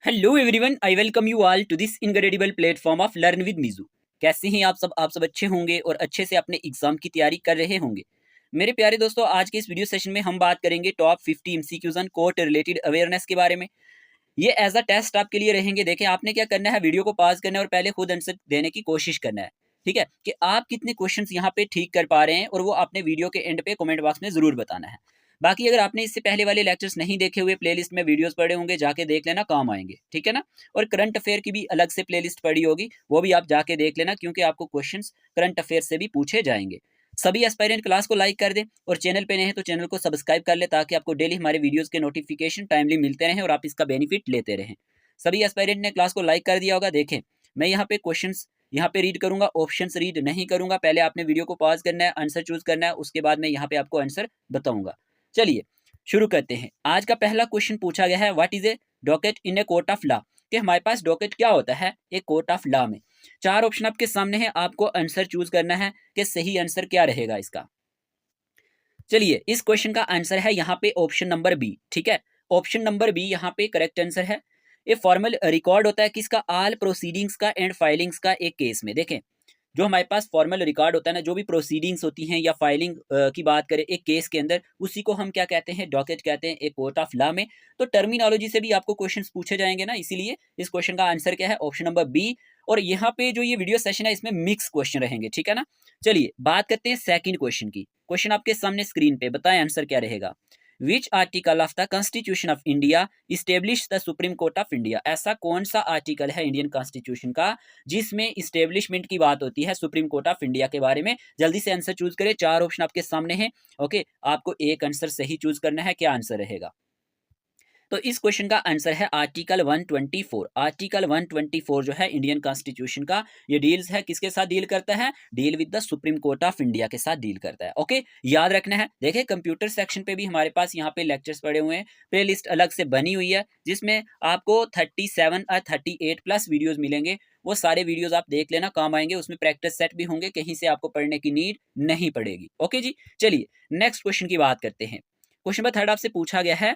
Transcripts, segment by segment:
Hello everyone, I welcome you all to this incredible platform of learn with Miju. कैसे हैं आप सब अच्छे होंगे और अच्छे से अपने एग्जाम की तैयारी कर रहे होंगे। मेरे प्यारे दोस्तों, आज के इस वीडियो सेशन में हम बात करेंगे top 50 MCQs on court related awareness के बारे में। ये एज अ टेस्ट आपके लिए रहेंगे। देखें, आपने क्या करना है, वीडियो को पॉज करना है और पहले खुद आंसर देने की कोशिश करना है। ठीक है कि आप कितने क्वेश्चंस यहाँ पे ठीक कर पा रहे हैं, और वो आपने वीडियो के एंड पे कमेंट बॉक्स में जरूर बताना है। बाकी अगर आपने इससे पहले वाले लेक्चर्स नहीं देखे हुए, प्लेलिस्ट में वीडियोस पड़े होंगे, जाके देख लेना, काम आएंगे। ठीक है ना। और करंट अफेयर की भी अलग से प्लेलिस्ट पड़ी होगी, वो भी आप जाके देख लेना, क्योंकि आपको क्वेश्चंस करंट अफेयर से भी पूछे जाएंगे। सभी एस्पायरेंट क्लास को लाइक कर दें, और चैनल पे नए हैं तो चैनल को सब्सक्राइब कर ले, ताकि आपको डेली हमारे वीडियोस के नोटिफिकेशन टाइमली मिलते रहें और आप इसका बेनिफिट लेते रहें। सभी एस्पायरेंट ने क्लास को लाइक कर दिया होगा। देखें, मैं यहाँ पे क्वेश्चंस यहाँ पे रीड करूंगा, ऑप्शंस रीड नहीं करूंगा। पहले आपने वीडियो को पॉज करना है, आंसर चूज करना है, उसके बाद मैं यहाँ पे आपको आंसर बताऊंगा। चलिए शुरू करते हैं। आज का पहला क्वेश्चन पूछा गया है, what is A docket in a court of law. कि हमारे पास डॉकेट क्या होता है एक कोर्ट ऑफ लॉ में। चार ऑप्शन आपके सामने है, आपको आंसर चूज करना है कि सही आंसर क्या रहेगा इसका। चलिए, इस क्वेश्चन का आंसर है यहाँ पे ऑप्शन नंबर बी। ठीक है, ऑप्शन नंबर बी यहाँ पे करेक्ट आंसर है। ये फॉर्मल रिकॉर्ड होता है किसका, ऑल प्रोसीडिंग्स का एंड फाइलिंग्स का एक केस में। देखें, जो हमारे पास फॉर्मल रिकॉर्ड होता है ना, जो भी प्रोसीडिंग्स होती हैं या फाइलिंग की बात करें एक केस के अंदर, उसी को हम क्या कहते हैं, डॉकेट कहते हैं एक कोर्ट ऑफ लॉ में। तो टर्मिनोलॉजी से भी आपको क्वेश्चंस पूछे जाएंगे ना, इसीलिए इस क्वेश्चन का आंसर क्या है, ऑप्शन नंबर बी। और यहाँ पे जो ये वीडियो सेशन है, इसमें मिक्स क्वेश्चन रहेंगे। ठीक है ना। चलिए बात करते हैं सेकंड क्वेश्चन की। क्वेश्चन आपके सामने स्क्रीन पे, बताएं आंसर क्या रहेगा। विच article of the constitution of India establish the Supreme Court of India. ऐसा कौन सा आर्टिकल है इंडियन कॉन्स्टिट्यूशन का जिसमें इस्टेब्लिशमेंट की बात होती है सुप्रीम कोर्ट ऑफ इंडिया के बारे में। जल्दी से आंसर चूज करें, चार ऑप्शन आपके सामने हैं। ओके, आपको एक आंसर सही चूज करना है, क्या आंसर रहेगा। तो इस क्वेश्चन का आंसर है आर्टिकल 124। आर्टिकल 124 जो है इंडियन कॉन्स्टिट्यूशन का, ये डील्स है किसके साथ डील करता है, deal with the Supreme Court of India के साथ डील करता है। ओके, याद रखना है। देखिए, कंप्यूटर सेक्शन पे भी हमारे पास यहाँ पे लेक्चर्स पड़े हुए हैं, प्ले लिस्ट अलग से बनी हुई है, जिसमें आपको 37 और 38 प्लस वीडियोज मिलेंगे। वो सारे वीडियोज आप देख लेना, काम आएंगे। उसमें प्रैक्टिस सेट भी होंगे, कहीं से आपको पढ़ने की नीड नहीं पड़ेगी। ओके जी, चलिए नेक्स्ट क्वेश्चन की बात करते हैं। क्वेश्चन नंबर थर्ड आपसे पूछा गया है,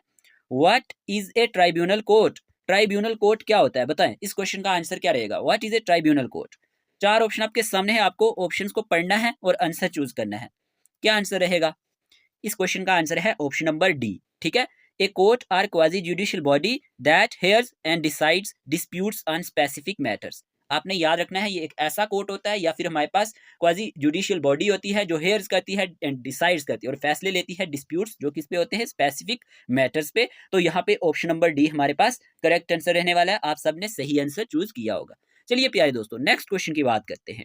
what is A tribunal court. Tribunal court क्या होता है, बताएं। इस क्वेश्चन का आंसर क्या रहेगा, what is A tribunal court. चार ऑप्शन आपके सामने है, आपको ऑप्शंस को पढ़ना है और आंसर चूज करना है, क्या आंसर रहेगा। इस क्वेश्चन का आंसर है ऑप्शन नंबर डी। ठीक है, a court are quasi judicial body that hears and decides disputes on specific matters. आपने याद रखना है, ये एक ऐसा कोर्ट होता है, या फिर हमारे पास क्वाजी जुडिशियल बॉडी होती है जो हेयर्स करती है एंड डिसाइड्स करती है और फैसले लेती है डिस्प्यूट्स जो किस पे होते हैं, स्पेसिफिक मैटर्स पे। तो यहाँ पे ऑप्शन नंबर डी हमारे पास करेक्ट आंसर रहने वाला है। आप सबने सही आंसर चूज किया होगा। चलिए प्यारे दोस्तों, नेक्स्ट क्वेश्चन की बात करते हैं।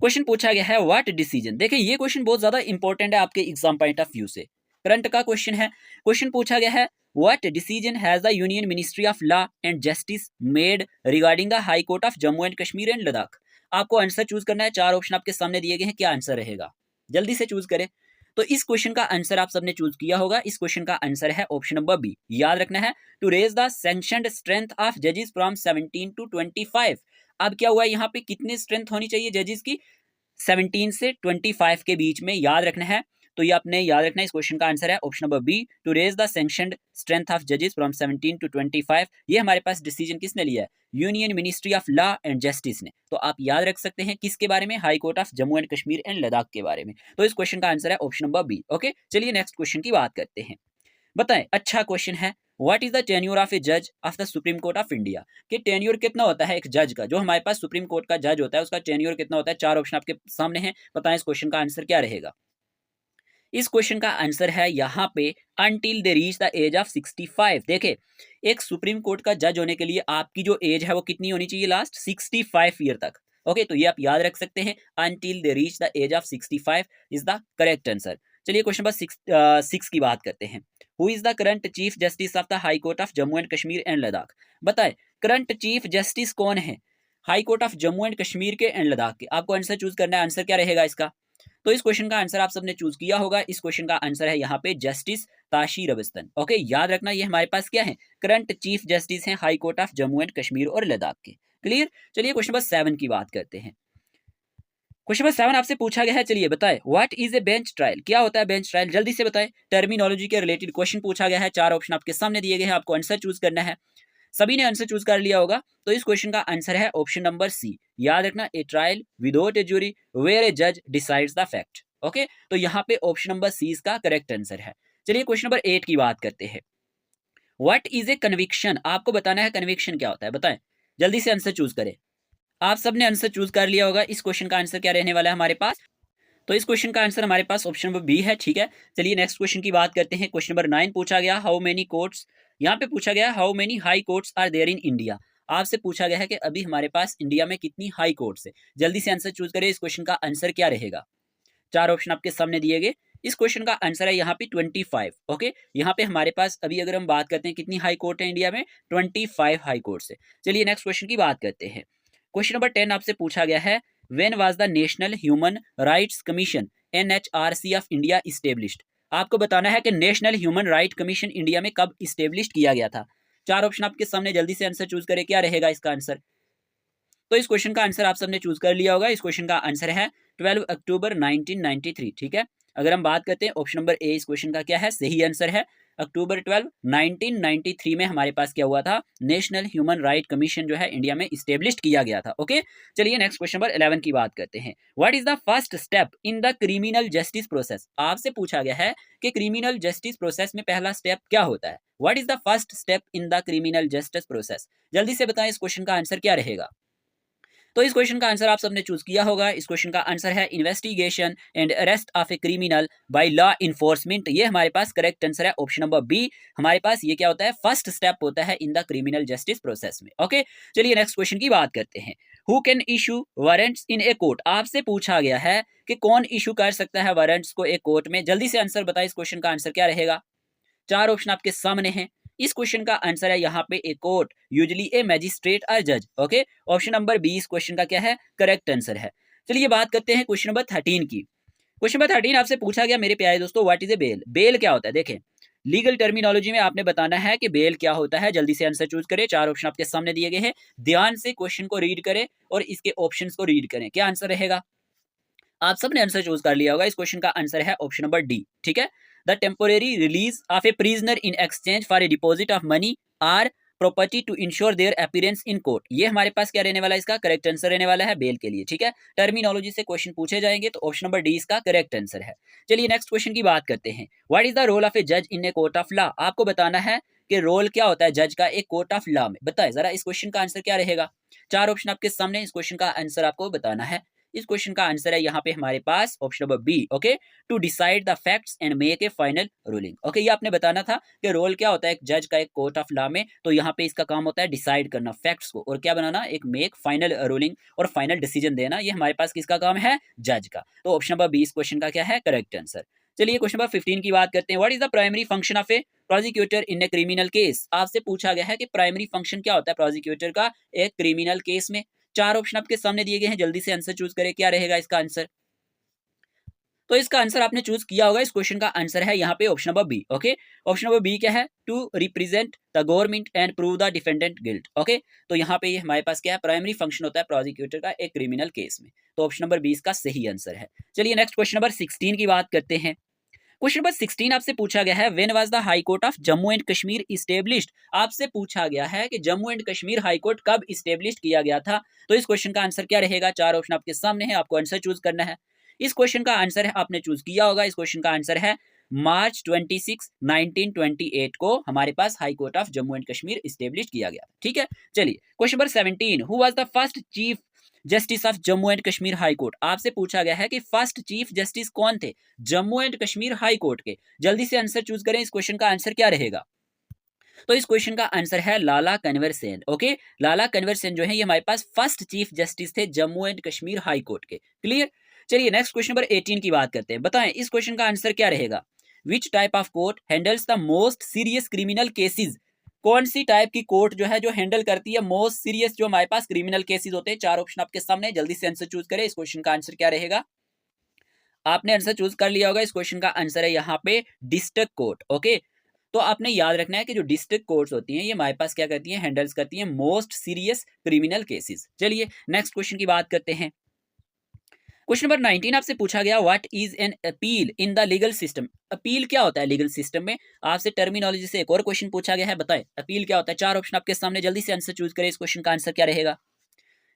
क्वेश्चन पूछा गया है, व्हाट डिसीजन। देखिए, ये क्वेश्चन बहुत ज्यादा इंपॉर्टेंट है आपके एग्जाम पॉइंट ऑफ व्यू से, करंट का क्वेश्चन है। क्वेश्चन पूछा गया है, what decision has the union ministry of law and justice made regarding the high court of Jammu and Kashmir and Ladakh. आपको आंसर चूज करना है, चार ऑप्शन आपके सामने दिए गए हैं, क्या आंसर रहेगा, जल्दी से चूज करें। तो इस क्वेश्चन का आंसर आप सबने चूज किया होगा। इस क्वेश्चन का आंसर है ऑप्शन नंबर बी। याद रखना है, to raise the sanctioned strength of जजेस फ्रॉम 17 टू 25। अब क्या हुआ, यहाँ पे कितनी स्ट्रेंथ होनी चाहिए जजेस की, 17 से 25 के बीच में, याद रखना है। तो ये आपने याद रखना है, इस क्वेश्चन का आंसर है option number B, to raise the sanctioned strength of जजेस फ्रॉम 17 टू 25। ये हमारे पास डिसीजन किसने लिया है, union ministry of law and justice ने। तो आप याद रख सकते हैं किसके बारे में, High court of Jammu and Kashmir and Ladakh के बारे में। तो इस क्वेश्चन का आंसर है ऑप्शन नंबर बी। ओके, चलिए नेक्स्ट क्वेश्चन की बात करते हैं। बताएं, अच्छा क्वेश्चन है, what is the tenure of a जज of the Supreme Court of India. कि टेन्योर कितना होता है एक जज का, जो हमारे पास सुप्रीम कोर्ट का जज होता है उसका टेन्योर कितना होता है। चार ऑप्शन आपके सामने हैं, बताएं इस क्वेश्चन का आंसर क्या रहेगा। इस क्वेश्चन का आंसर है यहाँ पे until they reach the age of 65। देखे, एक सुप्रीम कोर्ट का जज होने के लिए आपकी जो एज है वो कितनी होनी चाहिए, लास्ट 65 ईयर तक। ओके, तो ये आप याद रख सकते हैं, until they reach the age of 65 is the correct answer. चलिए क्वेश्चन नंबर सिक्स की बात करते हैं। Who is the current chief justice of the high court of Jammu and Kashmir and Ladakh. बताए, करंट चीफ जस्टिस कौन है high court of Jammu and Kashmir के and Ladakh के। आपको आंसर चूज करना है, आंसर क्या रहेगा इसका। तो इस क्वेश्चन का आंसर आप सबने चूज किया होगा। इस क्वेश्चन का आंसर है यहाँ पे जस्टिस ताशीर अवस्थन। ओके, याद रखना, ये हमारे पास क्या है, करंट चीफ जस्टिस हैं high court of Jammu and Kashmir और लद्दाख के। क्लियर। चलिए क्वेश्चन नंबर 7 की बात करते हैं। क्वेश्चन नंबर 7 आपसे पूछा गया है, चलिए बताएं, what is A bench trial. क्या होता है बेंच ट्रायल, जल्दी से बताएं। टर्मिनोलॉजी के रिलेटेड क्वेश्चन पूछा गया है, चार ऑप्शन आपके सामने दिए गए हैं, आपको आंसर चूज करना है। सभी ने आंसर चूज कर लिया होगा, तो इस क्वेश्चन का आंसर है ऑप्शन नंबर सी। याद रखना, a trial without a jury where a जज डिसाइड्स द फैक्ट। ओके, तो यहाँ पे ऑप्शन नंबर सी इसका करेक्ट आंसर है। चलिए क्वेश्चन नंबर 8 की बात करते हैं। What is A conviction? आपको बताना है कन्विक्शन क्या होता है, बताएं, जल्दी से आंसर चूज करें। आप सबने आंसर चूज कर लिया होगा। इस क्वेश्चन का आंसर क्या रहने वाला है हमारे पास? तो इस क्वेश्चन का आंसर हमारे पास ऑप्शन नंबर बी है। ठीक है, चलिए नेक्स्ट क्वेश्चन की बात करते हैं। क्वेश्चन नंबर 9 पूछा गया, हाउ मेनी कोर्ट्स, यहाँ पे पूछा गया how many high courts are there in India. आपसे पूछा गया है कि अभी हमारे पास इंडिया में कितनी हाई कोर्ट्स है। जल्दी से आंसर चूज करें। इस क्वेश्चन का आंसर क्या रहेगा? चार ऑप्शन आपके सामने दिए गए। इस क्वेश्चन का आंसर है यहाँ पे 25। ओके, यहाँ पे हमारे पास अभी अगर हम बात करते हैं कितनी हाई कोर्ट है इंडिया में, 25 हाई कोर्ट है। चलिए नेक्स्ट क्वेश्चन की बात करते हैं। क्वेश्चन नंबर 10 आपसे पूछा गया है, when was the national human rights commission NHRC of India established. आपको बताना है कि national human right commission India में कब इस्टेब्लिश किया गया था। चार ऑप्शन आपके सामने, जल्दी से आंसर चूज करें, क्या रहेगा इसका आंसर? तो इस क्वेश्चन का आंसर आप सबने चूज कर लिया होगा। इस क्वेश्चन का आंसर है 12 अक्टूबर 1993। ठीक है, अगर हम बात करते हैं ऑप्शन नंबर ए इस क्वेश्चन का क्या है, सही आंसर है। अक्टूबर 12 1993 में हमारे पास क्या हुआ था, नेशनल ह्यूमन राइट कमीशन जो है इंडिया में इस्टेब्लिश किया गया था। ओके, चलिए नेक्स्ट क्वेश्चन नंबर 11 की बात करते हैं। What is the first step in the criminal justice process? आपसे पूछा गया है कि क्रिमिनल जस्टिस प्रोसेस में पहला स्टेप क्या होता है। What is the first step in the criminal justice process? जल्दी से बताएं, इस क्वेश्चन का आंसर क्या रहेगा? तो इस क्वेश्चन का आंसर आप सबने चूज किया होगा। इस क्वेश्चन का आंसर है investigation and arrest of a criminal by law enforcement. ये हमारे पास करेक्ट आंसर है ऑप्शन नंबर बी। हमारे पास ये क्या होता है, फर्स्ट स्टेप होता है in the criminal justice process में। ओके, चलिए नेक्स्ट क्वेश्चन की बात करते हैं। Who can issue warrants in a court? आपसे पूछा गया है कि कौन इशू कर सकता है वारंट्स को एक कोर्ट में। जल्दी से आंसर बताए, इस क्वेश्चन का आंसर क्या रहेगा? चार ऑप्शन आपके सामने हैं। इस क्वेश्चन का आंसर है यहाँ पे a court, usually A magistrate और जज। ओके, ऑप्शन नंबर बी इस क्वेश्चन का क्या है, करेक्ट आंसर है। चलिए बात करते हैं क्वेश्चन नंबर 13 की। क्वेश्चन नंबर 13 आपसे पूछा गया मेरे प्यारे दोस्तों, what is a bell? Bell क्या होता है? देखें, लीगल टर्मिनोलॉजी में आपने बताना है कि बेल क्या होता है। जल्दी से आंसर चूज करें। चार ऑप्शन आपके सामने दिए गए हैं, ध्यान से क्वेश्चन को रीड करें और इसके ऑप्शन को रीड करें। क्या आंसर रहेगा? आप सबने आंसर चूज कर लिया होगा। इस क्वेश्चन का आंसर है ऑप्शन नंबर डी। ठीक है, the temporary release of a prisoner in exchange for a deposit of money or property to ensure their appearance in court. ये हमारे पास क्या रहने वाला है, इसका करेक्ट आंसर रहने वाला है बेल के लिए। ठीक है, टर्मिनोलॉजी से क्वेश्चन पूछे जाएंगे तो ऑप्शन नंबर डी इसका करेक्ट आंसर है। चलिए नेक्स्ट क्वेश्चन की बात करते हैं। What is the role of a जज in a court of law? आपको बताना है कि रोल क्या होता है जज का एक कोर्ट ऑफ लॉ में। बताएं जरा, इस क्वेश्चन का आंसर क्या रहेगा? चार ऑप्शन आपके सामने, इस क्वेश्चन का आंसर आपको बताना है। इस क्वेश्चन का आंसर है यहाँ पे हमारे पास option number B. Okay, to decide the facts and make a final ruling. Okay, ये आपने बताना था कि रोल क्या होता है एक जज का एक कोर्ट ऑफ लॉ में। तो यहाँ पे इसका काम होता है डिसाइड करना फैक्ट्स को और क्या बनाना, एक मेक फाइनल रूलिंग और फाइनल डिसीजन देना। ये हमारे पास किसका काम है, जज का। तो ऑप्शन नंबर बी इस क्वेश्चन का क्या है, करेक्ट आंसर। चलिए क्वेश्चन नंबर 15 की बात करते हैं। What is the primary function of A prosecutor in a criminal case? आपसे पूछा गया है कि प्राइमरी फंक्शन क्या होता है प्रोसिक्यूटर का एक क्रिमिनल केस में। चार ऑप्शन आपके सामने दिए गए हैं, जल्दी से आंसर चूज करें, क्या रहेगा इसका आंसर? तो इसका आंसर आपने चूज किया होगा। इस क्वेश्चन का आंसर है यहाँ पे option number B. Okay, option number B क्या है, to represent the government and prove the defendant guilt. Okay, तो यहाँ पे ये हमारे पास क्या है, प्राइमरी फंक्शन होता है प्रोसिक्यूटर का एक क्रिमिनल केस में। तो ऑप्शन नंबर बी इसका सही आंसर है। चलिए नेक्स्ट क्वेश्चन नंबर 16 की बात करते हैं। क्वेश्चन नंबर 16 आपसे पूछा गया है, when was the high court of Jammu and Kashmir established? आपसे पूछा गया है कि Jammu and Kashmir High court कब इस्टेब्लिश किया गया था। तो इस क्वेश्चन का आंसर क्या रहेगा? चार ऑप्शन आपके सामने है, आपको आंसर चूज करना है। इस क्वेश्चन का आंसर है आपने चूज किया होगा। इस क्वेश्चन का आंसर है मार्च 26 1928 को हमारे पास High court of Jammu and Kashmir establish किया गया। ठीक है, चलिए question number 17, who was the first chief justice of Jammu and Kashmir High Court? आपसे पूछा गया है कि फर्स्ट चीफ जस्टिस कौन थे Jammu and Kashmir High court के। जल्दी से आंसर चूज करें। इस क्वेश्चन का आंसर क्या रहेगा? तो इस क्वेश्चन का आंसर है लाला कन्वर सेन। ओके, लाला कन्वर सेन जो है ये हमारे पास फर्स्ट चीफ जस्टिस थे Jammu and Kashmir High court के। क्लियर, चलिए नेक्स्ट क्वेश्चन नंबर 18 की बात करते हैं। बताएं इस क्वेश्चन का आंसर क्या रहेगा? Which type of court handles the most serious criminal cases? कौन सी टाइप की कोर्ट जो है जो हैंडल करती है मोस्ट सीरियस जो हमारे पास क्रिमिनल केसेस होते हैं। चार ऑप्शन आपके सामने, जल्दी से आंसर चूज करें। इस क्वेश्चन का आंसर क्या रहेगा? आपने आंसर चूज कर लिया होगा। इस क्वेश्चन का आंसर है यहाँ पे डिस्ट्रिक्ट कोर्ट। ओके, तो आपने याद रखना है कि जो डिस्ट्रिक्ट कोर्ट्स होती हैं ये हमारे पास क्या करती हैं, हैंडल्स करती हैं मोस्ट सीरियस क्रिमिनल केसेस। चलिए नेक्स्ट क्वेश्चन की बात करते हैं। क्वेश्चन नंबर 19 आपसे पूछा गया what is an appeal in the legal system. Appeal क्या होता है लीगल सिस्टम में? आपसे टर्मिनोलॉजी से एक और क्वेश्चन पूछा गया है, बताएं अपील क्या होता है। चार ऑप्शन आपके सामने, जल्दी से आंसर चूज करें। इस क्वेश्चन का आंसर क्या रहेगा?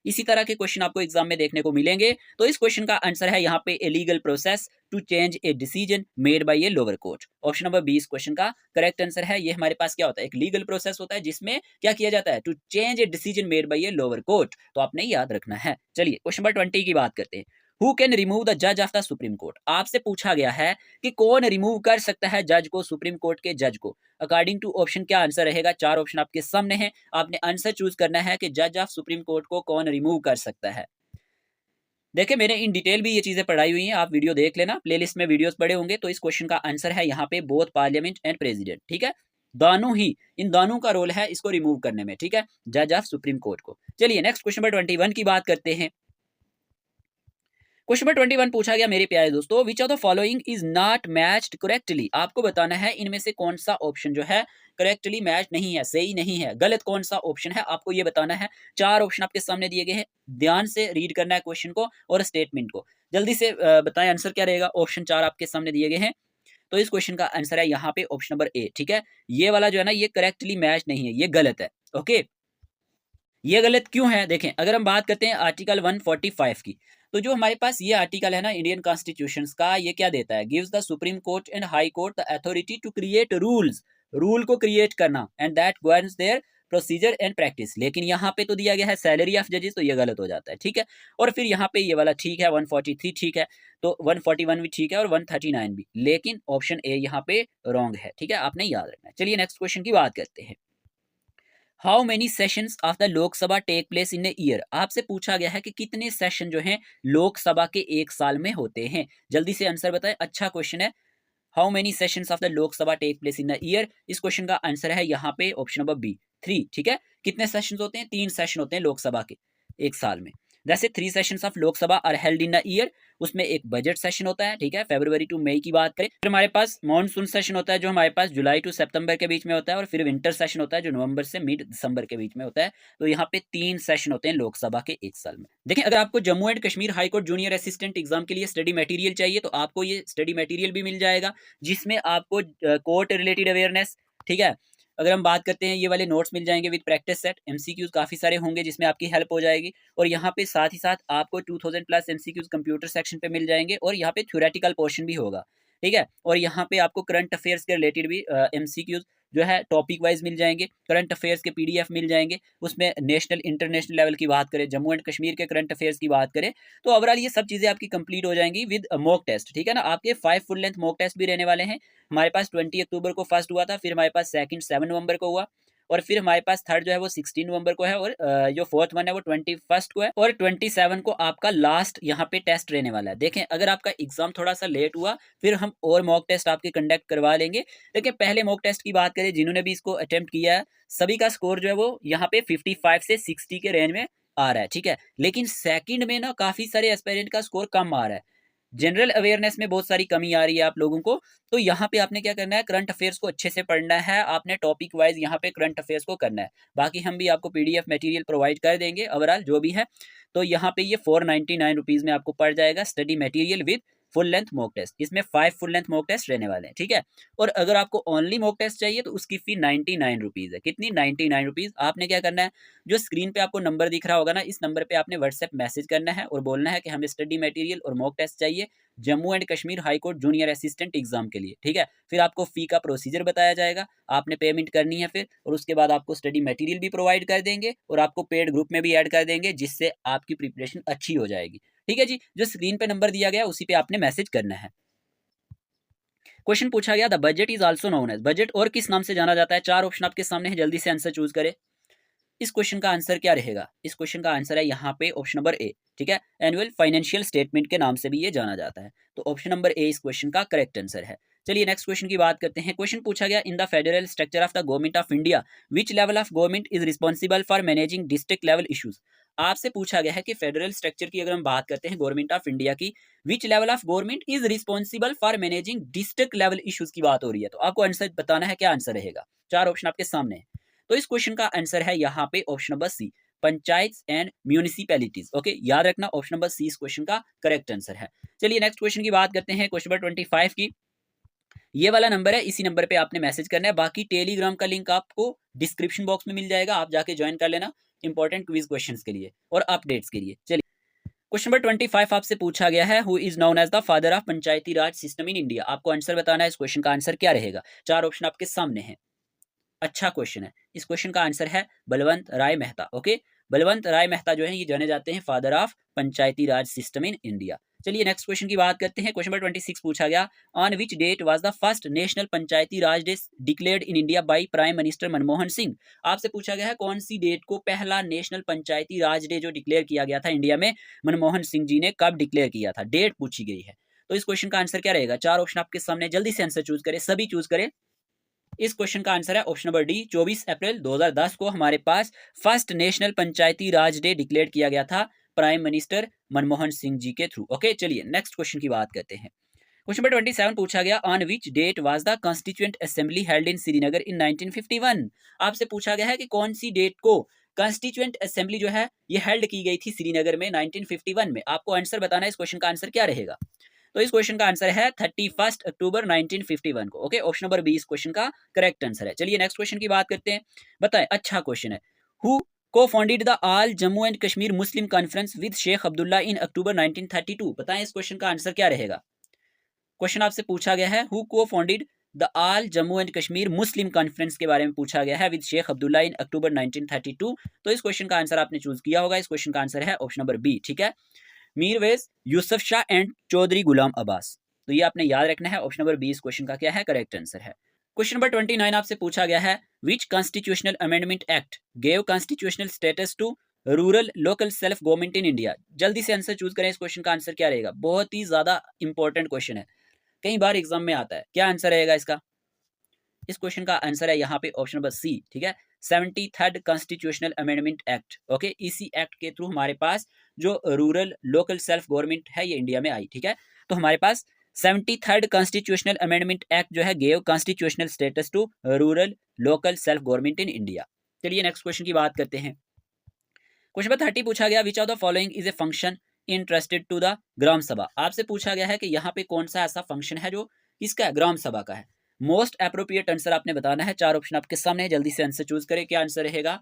इसी तरह के क्वेश्चन आपको एग्जाम में देखने को मिलेंगे। तो इस क्वेश्चन का आंसर है यहाँ पे a legal process to change a decision made by a lower court. Option number 20 question का करेक्ट आंसर है। ये हमारे पास क्या होता है? एक लीगल प्रोसेस होता है जिसमें क्या किया जाता है? To change a decision made by a lower court. तो आपने याद रखना है। चलिए क्वेश्चन नंबर 20 की बात करते हैं। हु कैन रिमूव द जज ऑफ द सुप्रीम कोर्ट। आपसे पूछा गया है कि कौन रिमूव कर सकता है जज को, सुप्रीम कोर्ट के जज को। अकॉर्डिंग टू ऑप्शन क्या आंसर रहेगा? चार ऑप्शन आपके सामने है, आपने आंसर चूज करना है कि जज ऑफ सुप्रीम कोर्ट को कौन रिमूव कर सकता है। देखिए मैंने इन डिटेल भी ये चीजें पढ़ाई हुई हैं, आप वीडियो देख लेना, प्लेलिस्ट में वीडियोस पड़े होंगे। तो इस क्वेश्चन का आंसर है यहाँ पे बोथ पार्लियामेंट एंड प्रेसिडेंट। ठीक है, दोनों ही, इन दोनों का रोल है इसको रिमूव करने में। ठीक है, जज ऑफ सुप्रीम कोर्ट को। चलिए नेक्स्ट क्वेश्चन नंबर 21 की बात करते हैं। क्वेश्चन नंबर 21 पूछा गया मेरे प्यारे दोस्तों, विच of the following is not matched correctly. आपको बताना है इनमें से कौन सा ऑप्शन जो है करेक्टली मैच नहीं है, सही नहीं है, गलत कौन सा ऑप्शन है, आपको ये बताना है। चार ऑप्शन आपके सामने दिए गए हैं, ध्यान से रीड करना है क्वेश्चन को और स्टेटमेंट को। जल्दी से बताएं आंसर क्या रहेगा। ऑप्शन चार आपके सामने दिए गए हैं। तो इस क्वेश्चन का आंसर है यहाँ पे ऑप्शन नंबर ए। ठीक है, ये वाला जो है ना ये करेक्टली मैच नहीं है, ये गलत है। ओके, ये गलत क्यों है? देखें, अगर हम बात करते हैं आर्टिकल 145 की, तो जो हमारे पास ये आर्टिकल है ना इंडियन कॉन्स्टिट्यूशन का, ये क्या देता है? Gives the Supreme Court and High Court the authority to create rules, rule को क्रिएट करना, and that governs their procedure and practice. लेकिन यहाँ पे तो दिया गया है सैलरी ऑफ जजेस, तो ये गलत हो जाता है। ठीक है, और फिर यहाँ पे ये वाला ठीक है, 143 ठीक है, तो 141 भी ठीक है और 139 भी, लेकिन ऑप्शन ए यहाँ पे रॉन्ग है। ठीक है, आपने याद रखना है। चलिए नेक्स्ट क्वेश्चन की बात करते हैं। How many sessions of the Lok Sabha take place in a year. आपसे पूछा गया है कि कितने सेशन जो हैं लोकसभा के एक साल में होते हैं। जल्दी से आंसर बताएं, अच्छा क्वेश्चन है। How many sessions of the Lok Sabha take place in a year. इस क्वेश्चन का आंसर है यहाँ पे ऑप्शन नंबर बी, 3। ठीक है, कितने सेशन होते हैं? 3 सेशन होते हैं लोकसभा के एक साल में। जैसे 3 sessions of Lok Sabha are held in a year, उसमें एक बजट सेशन होता है। ठीक है, फरवरी टू मई की बात करें। फिर हमारे पास मॉनसून सेशन होता है जो हमारे पास जुलाई टू सितंबर के बीच में होता है, और फिर विंटर सेशन होता है जो नवंबर से मिड दिसंबर के बीच में होता है। तो यहाँ पे 3 सेशन होते हैं लोकसभा के एक साल में। देखिए, अगर आपको Jammu and Kashmir high court junior assistant exam के लिए स्टडी मटेरियल चाहिए तो आपको ये स्टडी मटेरियल भी मिल जाएगा, जिसमें आपको कोर्ट रिलेटेड अवेयरनेस, ठीक है, अगर हम बात करते हैं ये वाले नोट्स मिल जाएंगे विद प्रैक्टिस सेट, एमसीक्यूज काफी सारे होंगे जिसमें आपकी हेल्प हो जाएगी। और यहाँ पे साथ ही साथ आपको 2000 प्लस एमसीक्यूज कंप्यूटर सेक्शन पे मिल जाएंगे, और यहाँ पे थ्योरेटिकल पोर्शन भी होगा। ठीक है, और यहाँ पे आपको करंट अफेयर्स के रिलेटेड भी एमसीक्यूज जो है टॉपिक वाइज मिल जाएंगे, करंट अफेयर्स के पीडीएफ मिल जाएंगे। उसमें नेशनल इंटरनेशनल लेवल की बात करें, जम्मू एंड कश्मीर के करंट अफेयर्स की बात करें, तो ओवरऑल ये सब चीजें आपकी कंप्लीट हो जाएंगी विद मॉक टेस्ट। ठीक है ना, आपके 5 फुल लेंथ मॉक टेस्ट भी रहने वाले हैं। हमारे पास 20 अक्टूबर को फर्स्ट हुआ था, फिर हमारे पास सेकंड 7 नवंबर को हुआ, और फिर हमारे पास थर्ड जो है वो 16 नवंबर को है, और जो फोर्थ वन है वो 21 को है, और 27 को आपका लास्ट यहाँ पे टेस्ट रहने वाला है। देखें, अगर आपका एग्जाम थोड़ा सा लेट हुआ फिर हम और मॉक टेस्ट आपके कंडक्ट करवा लेंगे। लेकिन पहले मॉक टेस्ट की बात करें, जिन्होंने भी इसको अटेम्प्ट किया है सभी का स्कोर जो है वो यहाँ पे 55 से 60 के रेंज में आ रहा है। ठीक है, लेकिन सेकंड में ना काफी सारे एस्पायरेंट का स्कोर कम आ रहा है, जनरल अवेयरनेस में बहुत सारी कमी आ रही है आप लोगों को। तो यहाँ पे आपने क्या करना है, करंट अफेयर्स को अच्छे से पढ़ना है, आपने टॉपिक वाइज यहाँ पे करंट अफेयर्स को करना है। बाकी हम भी आपको पीडीएफ मटेरियल प्रोवाइड कर देंगे ओवरऑल जो भी है। तो यहाँ पे ये 499 रुपीज में आपको पड़ जाएगा study material with full length mock test. इसमें 5 फुल लेंथ मॉक टेस्ट रहने वाले हैं। ठीक है, और अगर आपको ओनली मॉक टेस्ट चाहिए तो उसकी फी 99 रुपीज है। कितनी? 99 रुपीज। आपने क्या करना है, जो स्क्रीन पे आपको नंबर दिख रहा होगा ना, इस नंबर पे आपने व्हाट्सएप मैसेज करना है और बोलना है कि हमें स्टडी मटेरियल और मॉक टेस्ट चाहिए Jammu and Kashmir High court junior assistant exam के लिए। ठीक है, फिर आपको फी का प्रोसीजर बताया जाएगा, आपने पेमेंट करनी है फिर, और उसके बाद आपको स्टडी मटेरियल भी प्रोवाइड कर देंगे और आपको पेड ग्रुप में भी ऐड कर देंगे, जिससे आपकी प्रिपरेशन अच्छी हो जाएगी। ठीक है जी, जो स्क्रीन पे नंबर दिया गया उसी पे आपने मैसेज करना है। क्वेश्चन पूछा गया, the budget is also known as, budget और किस नाम से जाना जाता है? चार ऑप्शन आपके सामने है, जल्दी से आंसर चूज करें। इस क्वेश्चन का आंसर क्या रहेगा? इस क्वेश्चन का आंसर है यहाँ पे ऑप्शन नंबर ए। ठीक है, एनुअल फाइनेंशियल स्टेटमेंट के नाम से भी ये जाना जाता है। तो ऑप्शन नंबर ए इस क्वेश्चन का करेक्ट आंसर है। चलिए नेक्स्ट क्वेश्चन की बात करते हैं। क्वेश्चन पूछा गया, in the federal structure of the government of India which level of government is responsible for managing district level issues. आपसे पूछा गया है कि फेडरल स्ट्रक्चर की अगर हम बात करते हैं गवर्नमेंट ऑफ इंडिया की, which level of government is responsible for managing district level issues की बात हो रही है। तो आपको आंसर बताना है, क्या आंसर रहेगा। चार ऑप्शन आपके सामने है। तो इस क्वेश्चन का आंसर है यहाँ पे option number C, panchayat and municipalities. Okay, याद रखना ऑप्शन नंबर सी इस क्वेश्चन का करेक्ट आंसर है। चलिए नेक्स्ट क्वेश्चन की बात करते हैं, क्वेश्चन नंबर 25 की। ये वाला नंबर है, इसी नंबर पे आपने मैसेज करना है। बाकी टेलीग्राम का लिंक आपको डिस्क्रिप्शन बॉक्स में मिल जाएगा, आप जाके ज्वाइन कर लेना इंपॉर्टेंट क्विज क्वेश्चंस के लिए और अपडेट्स के लिए। चलिए क्वेश्चन नंबर 25 आपसे पूछा गया है, who is known as the father of Panchayati Raj system in India. आपको आंसर बताना है, इस क्वेश्चन का आंसर क्या रहेगा। चार ऑप्शन आपके सामने हैं। अच्छा क्वेश्चन है, इस क्वेश्चन का आंसर है बलवंत राय मेहता। ओके, बलवंत राय मेहता जो है ये जाने जाते हैं father of Panchayati Raj system in India. चलिए नेक्स्ट क्वेश्चन की बात करते हैं। क्वेश्चन नंबर 26 पूछा गया, on which date was the first national Panchayati Raj day declared in India by prime minister Manmohan Singh. आपसे पूछा गया है कौन सी डेट को पहला नेशनल पंचायती राज डे जो डिक्लेयर किया गया था इंडिया में, मनमोहन सिंह जी ने कब डिक्लेयर किया था, डेट पूछी गई है। तो इस क्वेश्चन का आंसर क्या रहेगा। चार ऑप्शन आपके सामने, जल्दी से आंसर चूज करें, सभी चूज करें। इस क्वेश्चन का आंसर है ऑप्शन नंबर डी, 24 अप्रैल 2010 को हमारे पास first national Panchayati Raj day declare किया गया था प्राइम मिनिस्टर मनमोहन सिंह जी के थ्रू। ओके, चलिए नेक्स्ट क्वेश्चन की बात करते हैं। क्वेश्चन नंबर 27 पूछा गया, on which date was the constituent assembly held in Srinagar in 1951। आपसे पूछा गया है कि कौन सी डेट को कॉन्स्टिट्यूएंट असेंबली जो है ये हेल्ड की गई थी श्रीनगर में 1951 में। आपको आंसर बताना है, इस क्वेश्चन का आंसर क्या रहेगा। तो इस क्वेश्चन का आंसर है 31 अक्टूबर 1951 को। ओके, ऑप्शन नंबर बी इस क्वेश्चन का करेक्ट आंसर है। चलिए नेक्स्ट क्वेश्चन की बात करते हैं। बताएं, अच्छा क्वेश्चन है, who cofounded the All Jammu and Kashmir Muslim Conference with Sheikh Abdullah in October 1932। बताएं इस क्वेश्चन का आंसर क्या रहेगा। क्वेश्चन आपसे पूछा गया है, who cofounded the All Jammu and Kashmir Muslim conference के बारे में पूछा गया है with Sheikh Abdullah in October 1932। तो इस क्वेश्चन का आंसर आपने चूज किया होगा, इस क्वेश्चन का आंसर है ऑप्शन नंबर बी। ठीक है, मीरवेज यूसुफ शाह एंड चौधरी गुलाम अब्बास। तो ये आपने याद रखना है, ऑप्शन नंबर बी इस क्वेश्चन का क्या है करेक्ट आंसर है। क्वेश्चन नंबर 29 आपसे पूछा गया है, which constitutional amendment act gave constitutional status to rural local self government in India. जल्दी से आंसर चूज करें, इस क्वेश्चन का आंसर क्या रहेगा। बहुत ही ज्यादा इंपॉर्टेंट क्वेश्चन है, कई बार एग्जाम में आता है। क्या आंसर रहेगा इसका। इस क्वेश्चन का आंसर है यहाँ पे ऑप्शन नंबर सी। ठीक है, 73rd constitutional amendment act. Okay, इसी एक्ट के थ्रू हमारे पास जो रूरल लोकल सेल्फ गवर्नमेंट है ये इंडिया में आई। ठीक है, तो हमारे पास 73rd कॉन्स्टिट्यूशनल अमेंडमेंट एक्ट जो है gave constitutional status to rural local self government in India. चलिए नेक्स्ट क्वेश्चन की बात करते हैं। क्वेश्चन नंबर 30 पूछा गया, which of the following is a function interested to the Gram Sabha. आपसे पूछा गया है कि यहाँ पे कौन सा ऐसा फंक्शन है जो किसका है, ग्राम सभा का है। मोस्ट अप्रोप्रिएट आंसर आपने बताना है। चार ऑप्शन आपके सामने है, जल्दी से आंसर चूज करें। क्या आंसर रहेगा।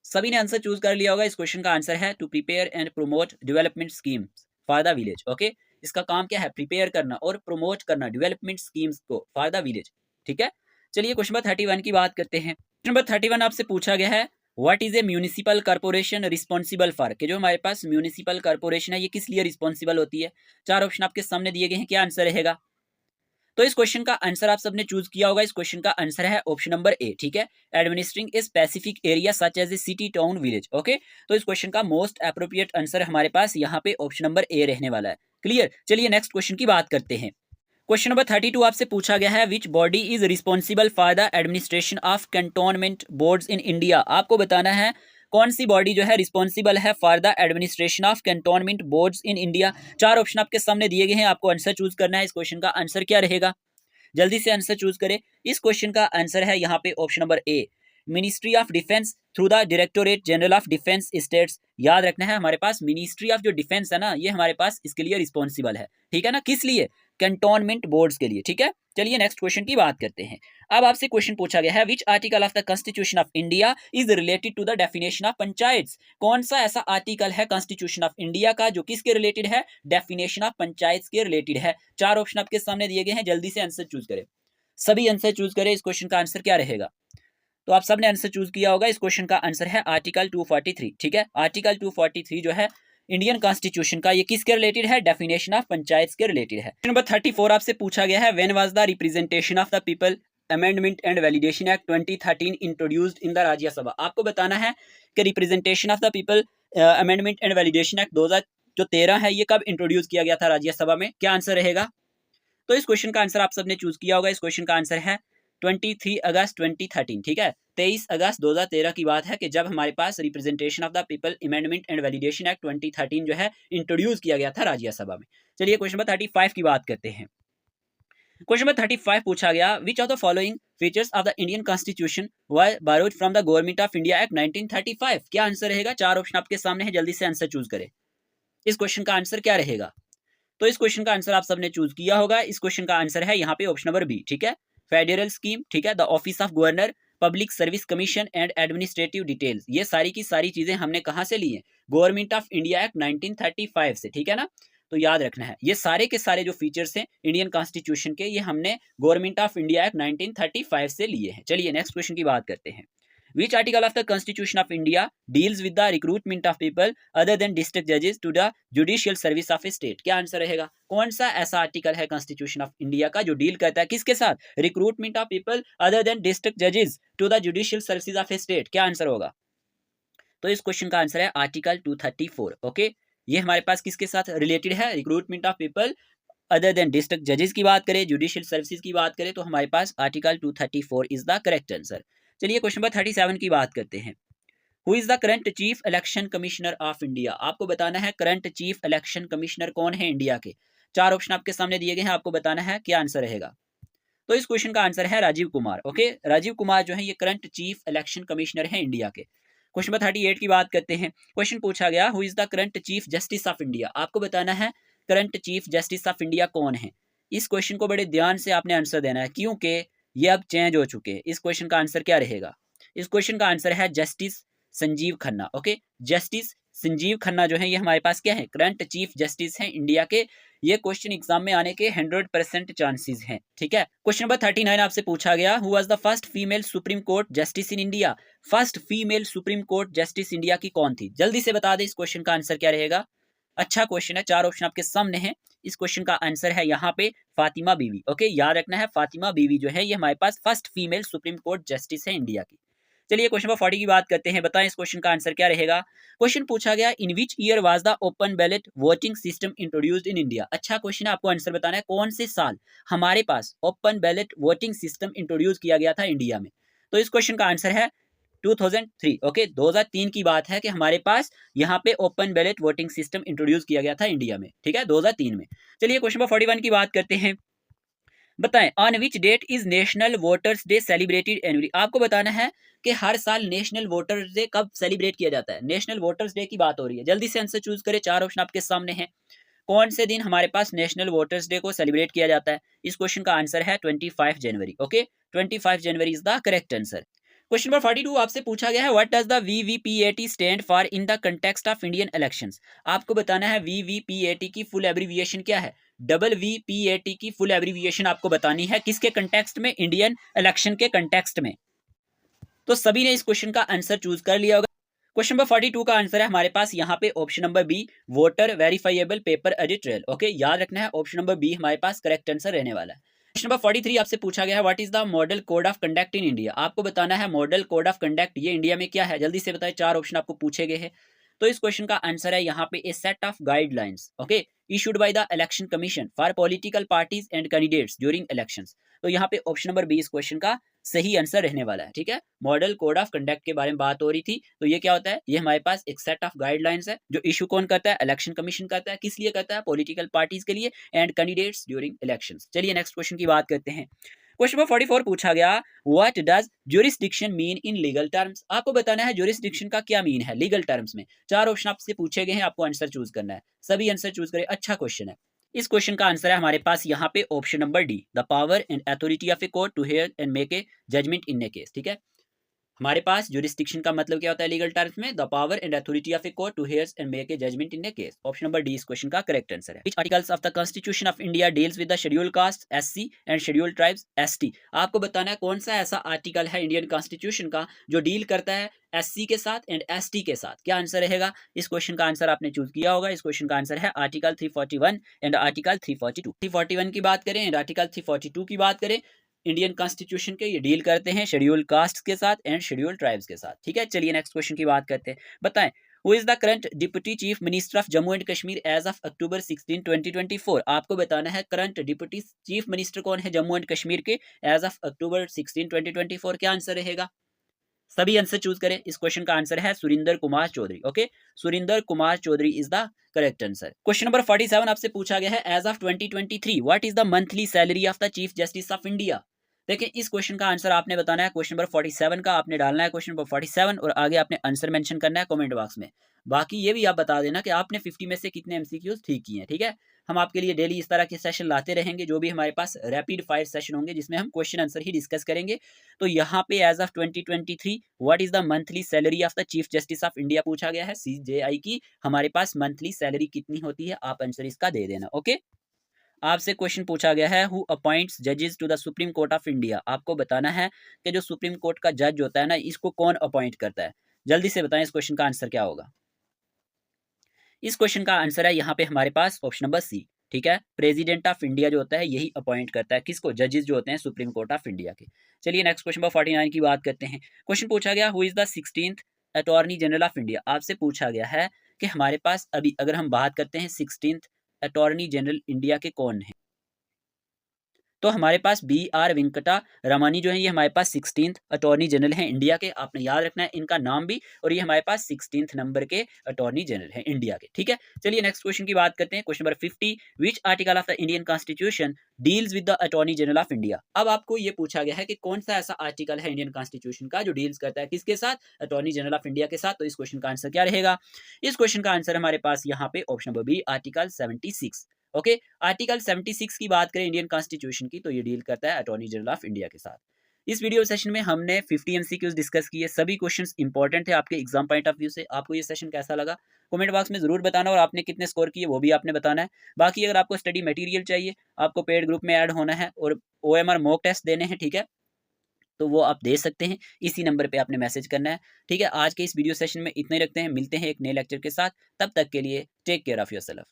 सभी ने आंसर चूज कर लिया होगा। इस क्वेश्चन का आंसर है to prepare and promote development schemes for the village. Okay, इसका काम क्या है, प्रिपेयर करना और प्रोमोट करना डेवलपमेंट स्कीम्स को फॉर द विलेज। ठीक है, चलिए क्वेश्चन नंबर 31 की बात करते हैं। क्वेश्चन नंबर 31 आपसे पूछा गया है, what is A municipal corporation responsible for. कि जो हमारे पास म्यूनिसिपल कॉर्पोरेशन है ये किस लिए रिस्पॉन्सिबल होती है। चार ऑप्शन आपके सामने दिए गए हैं, क्या आंसर रहेगा। तो इस क्वेश्चन का आंसर आप सबने चूज किया होगा। इस क्वेश्चन का आंसर है ऑप्शन नंबर ए। ठीक है, administering a specific area such as a city town village. Okay, तो इस क्वेश्चन का मोस्ट अप्रोप्रिएट आंसर हमारे पास यहाँ पे ऑप्शन नंबर ए रहने वाला है। क्लियर, चलिए नेक्स्ट क्वेश्चन की बात करते हैं। क्वेश्चन नंबर 32 आपसे पूछा गया है, which body is responsible for the administration of cantonment boards in India. आपको बताना है कौन सी बॉडी जो है रिस्पॉन्सिबल है for the administration of cantonment boards in India. चार ऑप्शन आपके सामने दिए गए हैं, आपको आंसर चूज करना है। इस क्वेश्चन का आंसर क्या रहेगा, जल्दी से आंसर चूज करें। इस क्वेश्चन का आंसर है यहाँ पे option number A, ministry of defence through the directorate general of defence states. याद रखना है, हमारे पास मिनिस्ट्री ऑफ जो डिफेंस है ना ये हमारे पास इसके लिए रिस्पॉन्सिबल है। ठीक है ना, किस लिए, कैंटोनमेंट बोर्ड्स के लिए। ठीक है, चलिए नेक्स्ट क्वेश्चन की बात करते हैं। अब आपसे क्वेश्चन पूछा गया है, which article of the constitution of India is related to the definition of panchayat. कौन सा ऐसा आर्टिकल है कॉन्स्टिट्यूशन ऑफ इंडिया का जो किसके रिलेटेड है, डेफिनेशन ऑफ पंचायत के रिलेटेड है। चार ऑप्शन आपके सामने दिए गए हैं, जल्दी से आंसर चूज करें। सभी आंसर चूज करें, इस क्वेश्चन का आंसर क्या रहेगा। तो आप सबने आंसर चूज किया होगा। इस क्वेश्चन का आंसर है आर्टिकल 243। ठीक है, आर्टिकल 243 जो है इंडियन कॉन्स्टिट्यूशन का, ये किसके रिलेटेड है, डेफिनेशन ऑफ पंचायत के रिलेटेड है। नंबर 34 आपसे पूछा गया है, when was the representation of the people amendment and validation act 2013 introduced in the Rajya Sabha. आपको बताना है कि representation of the people amendment and validation act 2013 है ये कब इंट्रोड्यूस किया गया था राज्यसभा में। क्या आंसर रहेगा। तो इस क्वेश्चन का आंसर आप सबने चूज किया होगा। इस क्वेश्चन का आंसर है 23 अगस्त 2013। ठीक है, 23 अगस्त 2013 की बात है कि जब हमारे पास representation of the people amendment and validation act 2013 जो है इंट्रोड्यूस किया गया था राज्यसभा में। चलिए क्वेश्चन नंबर 35 की बात करते हैं। क्वेश्चन नंबर 35 पूछा गया, which of the following features of the Indian constitution were borrowed from the government of India act 1935। क्या आंसर रहेगा? चार ऑप्शन आपके सामने है, जल्दी से आंसर चूज करें। इस क्वेश्चन का आंसर क्या रहेगा? तो इस क्वेश्चन का आंसर आप सबने चूज किया होगा। इस क्वेश्चन का आंसर है यहाँ पे ऑप्शन नंबर बी, ठीक है। फेडरल स्कीम, ठीक है, the office of governor, public service commission and administrative details, ये सारी की सारी चीजें हमने कहां से ली है? गवर्नमेंट ऑफ इंडिया एक्ट 1935 से, ठीक है ना। तो याद रखना है, ये सारे के सारे जो फीचर्स हैं इंडियन कॉन्स्टिट्यूशन के, ये हमने गवर्नमेंट ऑफ इंडिया एक्ट 1935 से लिए हैं। चलिए नेक्स्ट क्वेश्चन की बात करते हैं। Which article of the Constitution of India deals with the recruitment of people other than district judges to the judicial service of a state? क्या आंसर रहेगा? कौन सा ऐसा आर्टिकल है कॉन्स्टिट्यूशन ऑफ इंडिया का जो डील करता है किसके साथ? Recruitment of people other than district जजेस to the judicial services of a state. क्या आंसर होगा? तो इस क्वेश्चन का आंसर है आर्टिकल 234। ओके, ये हमारे पास किसके साथ रिलेटेड है? Recruitment of people other than district जजेस की बात करें, जुडिशियल सर्विसेज की बात करें, तो हमारे पास article 234 is the correct answer. चलिए क्वेश्चन नंबर 37 की बात करते हैं। Who is the current chief election commissioner of India? आपको बताना है करंट चीफ इलेक्शन कमिश्नर कौन है इंडिया के। चार ऑप्शन आपके सामने दिए गए हैं, आपको बताना है क्या आंसर रहेगा। तो इस क्वेश्चन का आंसर है राजीव कुमार। ओके, राजीव कुमार जो है ये करंट चीफ इलेक्शन कमिश्नर है इंडिया के। क्वेश्चन नंबर 38 की बात करते हैं। क्वेश्चन पूछा गया who is the current chief justice of India? आपको बताना है current chief justice of India कौन है। इस क्वेश्चन को बड़े ध्यान से आपने आंसर देना है, क्योंकि ये अब चेंज हो चुके हैं। इस क्वेश्चन का आंसर क्या रहेगा? इस क्वेश्चन का आंसर है justice Sanjeev Khanna. Okay, justice Sanjeev Khanna जो है ये हमारे पास क्या है? करंट चीफ जस्टिस हैं इंडिया के। ये क्वेश्चन एग्जाम में आने के 100% चांसेस हैं, ठीक है। क्वेश्चन नंबर 39 आपसे पूछा गया who was the first female supreme court justice in India? First female supreme court justice India की कौन थी? जल्दी से बता दे इस क्वेश्चन का आंसर क्या रहेगा। अच्छा क्वेश्चन है, चार ऑप्शन आपके सामने हैं। इस क्वेश्चन का आंसर है यहाँ पे फातिमा बीवी। ओके, याद रखना है फातिमा बीवी जो है ये हमारे पास first female supreme court justice है इंडिया की। चलिए क्वेश्चन नंबर 40 की बात करते हैं। बताएं इस क्वेश्चन का आंसर क्या रहेगा। क्वेश्चन पूछा गया in which year was the open ballot voting system introduced in India? अच्छा क्वेश्चन है, आपको आंसर बताना है कौन से साल हमारे पास open ballot voting system introduce किया गया था इंडिया में। तो इस क्वेश्चन का आंसर है 2003। ओके, 2003 की बात है कि हमारे पास यहाँ पे open ballot voting system introduce किया गया था इंडिया में, ठीक है, 2003 में। चलिए क्वेश्चन नंबर 41 की बात करते हैं। बताएं on which date is national voters day celebrated annually? आपको बताना है कि हर साल नेशनल वोटर्स डे कब सेलिब्रेट किया जाता है। नेशनल वोटर्स डे की बात हो रही है, जल्दी से आंसर चूज करें। चार ऑप्शन आपके सामने हैं। कौन से दिन हमारे पास नेशनल वोटर्स डे को सेलिब्रेट किया जाता है? इस क्वेश्चन का आंसर है 25 जनवरी। Okay, 25 January is the correct answer. Question number 42 आपसे पूछा गया है what does the VVPAT stand for in the context of Indian elections? आपको बताना है वीवीपीएटी की फुल एब्रीविएशन क्या है। डबल वीपीएटी की फुल एब्रीविएशन आपको बतानी है किसके कंटेक्स्ट में? इंडियन इलेक्शन के कंटेक्स्ट में। तो सभी ने इस क्वेश्चन का आंसर चूज कर लिया होगा। क्वेश्चन नंबर 42 का आंसर है हमारे पास यहाँ पे option number B voter verifiable paper audit trail. Okay, याद रखना है ऑप्शन नंबर बी हमारे पास करेक्ट आंसर रहने वाला है। क्वेश्चन नंबर 43 आपसे पूछा गया है what is the model code of conduct in India? आपको बताना है मॉडल कोड ऑफ कंडक्ट ये इंडिया में क्या है। जल्दी से बताएं, चार ऑप्शन आपको पूछे गए हैं। तो इस क्वेश्चन का आंसर है यहाँ पे a set of guidelines, okay, issued by the election commission for political parties and candidates during elections. तो यहाँ पे ऑप्शन नंबर बी इस क्वेश्चन का सही आंसर रहने वाला है, ठीक है। मॉडल कोड ऑफ कंडक्ट के बारे में बात हो रही थी, तो ये क्या होता है? ये हमारे पास एक सेट ऑफ गाइडलाइंस है जो इशू कौन करता है? इलेक्शन कमीशन करता है। किस लिए करता है? पॉलिटिकल पार्टीज के लिए एंड कैंडिडेट्स ड्यूरिंग इलेक्शंस। चलिए नेक्स्ट क्वेश्चन की बात करते हैं। क्वेश्चन नंबर 44 पूछा गया what does jurisdiction mean in legal terms? आपको बताना है ज्यूरिसडिक्शन का क्या मीन है लीगल टर्म्स में। चार ऑप्शन आपसे पूछे गए हैं, आपको आंसर चूज करना है। सभी आंसर चूज करें, अच्छा क्वेश्चन है। इस क्वेश्चन का आंसर है हमारे पास यहाँ पे option number D the power and authority of a court to hear and make a judgment in a case, ठीक है। हमारे पास ज्यूरिसडिक्शन का मतलब क्या होता है लीगल टर्म्स में? The power and authority of a court to hear and make a judgment in a case. Option number D इस क्वेश्चन का करेक्ट आंसर है। Which articles of the constitution of India deals with the schedule caste SC and schedule tribes ST? आपको बताना है कौन सा ऐसा article है इंडियन कॉन्स्टिट्यूशन का जो डील करता है एससी के साथ एंड एसटी के साथ। क्या आंसर रहेगा? इस क्वेश्चन का आंसर आपने चूज किया होगा। इस क्वेश्चन का आंसर है आर्टिकल 341 एंड आर्टिकल 342। 341 की बात करें एंड आर्टिकल 342 की बात करें, इंडियन कॉन्स्टिट्यूशन के ये डील करते हैं शेड्यूल कास्ट के साथ एंड शेड्यूल ट्राइब्स के साथ, ठीक है। चलिए नेक्स्ट क्वेश्चन की बात करते हैं। बताएं who is the current deputy chief minister of Jammu and Kashmir as of October 16 2024? आपको बताना है करंट डिप्टी चीफ मिनिस्टर कौन है जम्मू एंड कश्मीर के एज ऑफ अक्टूबर 16 2024? क्या आंसर रहेगा? सभी आंसर चूज करें। इस क्वेश्चन का आंसर है Surinder Kumar Chaudhary. Okay, Surinder Kumar Chaudhary is the correct answer. Question number 47 आपसे पूछा गया है as of 2023 what is the monthly salary of the chief justice of India? देखिए इस क्वेश्चन का आंसर आपने बताना है, क्वेश्चन नंबर 47 का आपने डालना है क्वेश्चन नंबर 47 और आगे आपने आंसर मेंशन करना है कमेंट बॉक्स में। बाकी ये भी आप बता देना कि आपने 50 में से कितने एमसीक्यूज ठीक किए हैं, ठीक है। हम आपके लिए डेली इस तरह के सेशन लाते रहेंगे, जो भी हमारे पास रैपिड फायर सेशन होंगे जिसमें हम क्वेश्चन आंसर ही डिस्कस करेंगे। तो यहाँ पे as of 2023 what is the monthly salary of the chief justice of India पूछा गया है, सीजेआई की हमारे पास मंथली सैलरी कितनी होती है, आप आंसर इसका दे देना। ओके, आपसे क्वेश्चन पूछा गया है हु अपॉइंट्स जजेस to the Supreme Court of India, आपको बताना है कि जो सुप्रीम कोर्ट का जज होता है ना, इसको कौन अपॉइंट करता है। जल्दी से बताएं इस क्वेश्चन का आंसर क्या होगा। इस क्वेश्चन का आंसर है यहाँ पे हमारे पास ऑप्शन नंबर सी, ठीक है। प्रेसिडेंट ऑफ इंडिया जो होता है यही अपॉइंट करता है किसको, जजेस जो होते हैं सुप्रीम कोर्ट ऑफ इंडिया के। चलिए नेक्स्ट क्वेश्चन नंबर 49 की बात करते हैं। क्वेश्चन पूछा गया who is the 16th attorney general of India, आपसे पूछा गया है कि हमारे पास अभी अगर हम बात करते हैं 16th अटॉर्नी जनरल इंडिया के कौन है, तो हमारे पास बी आर वेंकटा रमानी जो है ये हमारे पास 16th अटॉर्नी जनरल हैं इंडिया के। आपने याद रखना है इनका नाम भी, और ये हमारे पास 16th नंबर के अटॉर्नी जनरल हैं इंडिया के, ठीक है। चलिए नेक्स्ट क्वेश्चन की बात करते हैं। Question number 50, which article of the Indian constitution deals with the attorney general of India. अब आपको ये पूछा गया है कि कौन सा ऐसा आर्टिकल है इंडियन कॉन्स्टिट्यूशन का जो डील्स करता है किसके साथ, अटॉर्नी जनरल ऑफ इंडिया के साथ। तो इस क्वेश्चन का आंसर क्या रहेगा, इस क्वेश्चन का आंसर हमारे पास यहाँ पे option number B article 76। Okay, article 76 की बात करें इंडियन कॉन्स्टिट्यूशन की, तो ये डील करता है अटॉर्नी जनरल ऑफ इंडिया के साथ। इस वीडियो सेशन में हमने 50 एमसीक्यूज डिस्कस किए, सभी क्वेश्चंस इंपॉर्टेंट है आपके एग्जाम पॉइंट ऑफ व्यू से। आपको ये सेशन कैसा लगा कमेंट बॉक्स में जरूर बताना, और आपने कितने स्कोर किए वो भी आपने बताना है। बाकी अगर आपको स्टडी मटेरियल चाहिए, आपको पेड ग्रुप में ऐड होना है और OMR मॉक टेस्ट देने हैं, ठीक है, तो वो आप दे सकते हैं। इसी नंबर पे आपने मैसेज करना है, ठीक है। आज के इस वीडियो सेशन में इतना ही रखते हैं, मिलते हैं एक नए लेक्चर के साथ। तब तक के लिए टेक केयर ऑफ योरसेल्फ।